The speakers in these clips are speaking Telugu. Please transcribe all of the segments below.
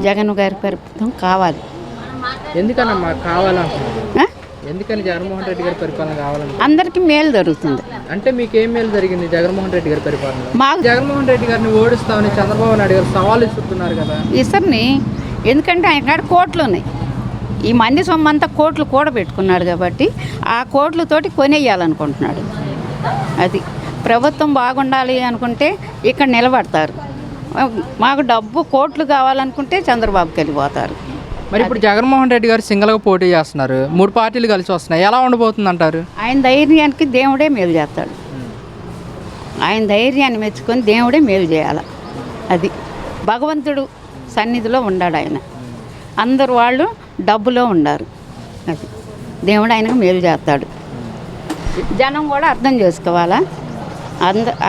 జగన్ గారి ప్రభుత్వం కావాలి. ఎందుకనమ్మా కావాలంటున్నారు? ఆ? ఎందుకని జగన్మోహన్ రెడ్డి గారి పరిపాలన కావాలని? అందరికీ మేలు జరుగుతుంది. అంటే మీకు ఏం మేలు జరిగింది జగన్మోహన్ రెడ్డి గారి పరిపాలన? మాకు జగన్మోహన్ రెడ్డి గారిని ఓడిస్తామని చంద్రబాబు నాయుడు గారు సవాల్ ఇస్తున్నారు కదా. ఇసరిని ఎందుకంటే ఆయన కాడ కోట్లు ఉన్నాయి. ఈ మంది సొమ్మంతా కోట్లు కూడబెట్టుకున్నాడు కాబట్టి ఆ కోట్లతోటి కొనేయాలనుకుంటున్నాడు. అది ప్రభుత్వం బాగుండాలి అనుకుంటే ఇక్కడ నిలబడతారు. మాకు డబ్బు కోట్లు కావాలనుకుంటే చంద్రబాబుకి వెళ్ళిపోతారు. మరి ఇప్పుడు జగన్మోహన్ రెడ్డి గారు సింగల్గా పోటీ చేస్తున్నారు, 3 పార్టీలు కలిసి వస్తున్నాయి, ఎలా ఉండబోతుంది అంటారు? ఆయన ధైర్యానికి దేవుడే మేలు చేస్తాడు. ఆయన ధైర్యాన్ని మెచ్చుకొని దేవుడే మేలు చేయాలి. అది భగవంతుడు సన్నిధిలో ఉన్నాడు ఆయన. అందరు వాళ్ళు డబ్బులో ఉండారు. అది దేవుడు ఆయనకు మేలు చేస్తాడు. జనం కూడా అర్థం చేసుకోవాలా.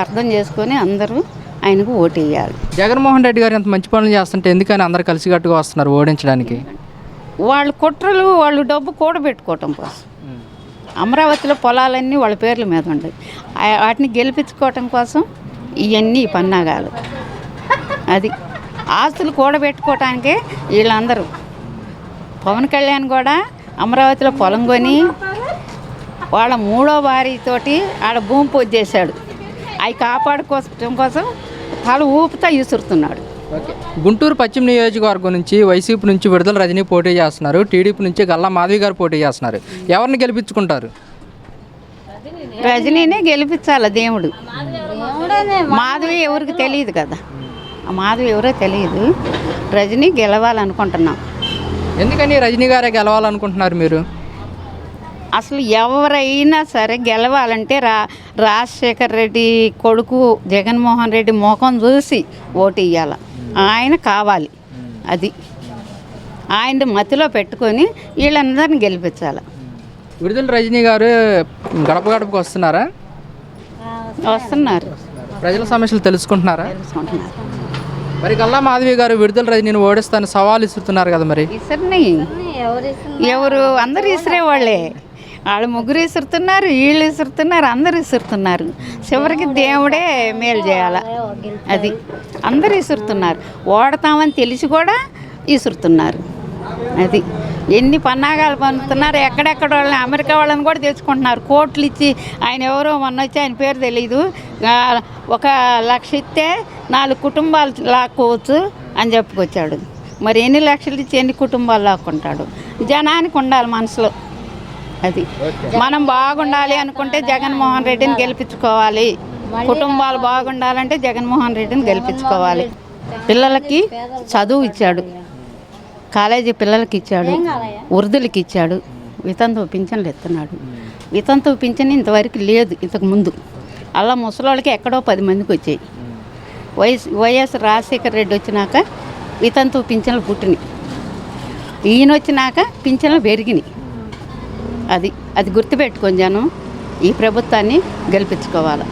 అర్థం చేసుకొని అందరూ ఆయనకు ఓటు వేయాలి. జగన్మోహన్ రెడ్డి గారు ఎంత మంచి పనులు చేస్తుంటే ఎందుకని అందరు కలిసికట్టుగా వస్తున్నారు ఓడించడానికి? వాళ్ళు కుట్రలు, వాళ్ళు డబ్బు కూడబెట్టుకోవటం కోసం. అమరావతిలో పొలాలన్నీ వాళ్ళ పేర్ల మీద ఉన్నాయి. వాటిని గెలిపించుకోవటం కోసం ఇవన్నీ పన్నాగాలు. అది ఆస్తులు కూడబెట్టుకోవటానికే వీళ్ళందరూ. పవన్ కళ్యాణ్ కూడా అమరావతిలో పొలం కొని వాళ్ళ 3వ భార్యతోటి ఆడ భూమి పూజ చేశాడు. అవి కాపాడుకోవడం కోసం తల ఊపుతా విసురుతున్నాడు. గుంటూరు పశ్చిమ నియోజకవర్గం నుంచి వైసీపీ నుంచి విడుదల రజనీ పోటీ చేస్తున్నారు, టీడీపీ నుంచి గల్లా మాధవి గారు పోటీ చేస్తున్నారు. ఎవరిని గెలిపించుకుంటారు? రజనీనే గెలిపించాలి దేవుడు. మాధవి ఎవరికి తెలియదు కదా. మాధవి ఎవరో తెలియదు. రజనీ గెలవాలనుకుంటున్నాం. ఎందుకని రజనీ గారే గెలవాలనుకుంటున్నారు మీరు? అసలు ఎవరైనా సరే గెలవాలంటే రాజశేఖర్ రెడ్డి కొడుకు జగన్మోహన్ రెడ్డి ముఖం చూసి ఓటు ఇవ్వాలి. ఆయన కావాలి. అది ఆయన మతిలో పెట్టుకొని వీళ్ళందరినీ గెలిపించాలి. విడుదల రజనీ గారు గడప గడపకు వస్తున్నారా? వస్తున్నారు. ప్రజల సమస్యలు తెలుసుకుంటున్నారా? తెలుసుకుంటున్నారు. మరి గల్లా మాధవి గారు విడుదల రజనీని ఓడిస్తాను సవాల్ ఇస్తున్నారు కదా. మరి ఇసరిని ఎవరు అందరు ఇసిరే వాళ్ళే. వాళ్ళు ముగ్గురు ఇసురుతున్నారు, వీళ్ళు ఇసురుతున్నారు, అందరు ఇసురుతున్నారు. చివరికి దేవుడే మేలు చేయాల. అది అందరు ఇసురుతున్నారు. ఓడతామని తెలిసి కూడా ఇసురుతున్నారు. అది ఎన్ని పన్నాగాలు పన్నుతున్నారు. ఎక్కడెక్కడ వాళ్ళని, అమెరికా వాళ్ళని కూడా తెచ్చుకుంటున్నారు. కోట్లు ఇచ్చి ఆయన ఎవరో మొన్న వచ్చి ఆయన పేరు తెలీదు, 1,00,000 ఇస్తే 4 కుటుంబాలు లాక్కోవచ్చు అని చెప్పుకొచ్చాడు. మరి ఎన్ని లక్షలు ఇచ్చి ఎన్ని కుటుంబాలు లాక్కుంటాడు? జనానికి ఉండాలి మనసులో. అది మనం బాగుండాలి అనుకుంటే జగన్మోహన్ రెడ్డిని గెలిపించుకోవాలి. కుటుంబాలు బాగుండాలంటే జగన్మోహన్ రెడ్డిని గెలిపించుకోవాలి. పిల్లలకి చదువు ఇచ్చాడు, కాలేజీ పిల్లలకి ఇచ్చాడు, వృద్ధులకి ఇచ్చాడు, వితంతు పింఛన్లు ఇస్తున్నాడు. వితంతు పింఛన్ ఇంతవరకు లేదు ఇంతకు ముందు. అలా ముసలోళ్ళకి ఎక్కడో 10 మందికి వచ్చాయి. వైఎస్ రాజశేఖర్ రెడ్డి వచ్చినాక వితంతు పింఛన్లు పుట్టినాయి. ఈయన వచ్చినాక పింఛన్లు పెరిగినాయి. అది గుర్తుపెట్టుకొని జనం ఈ ప్రభుత్వాన్ని గెలిపించుకోవాలి.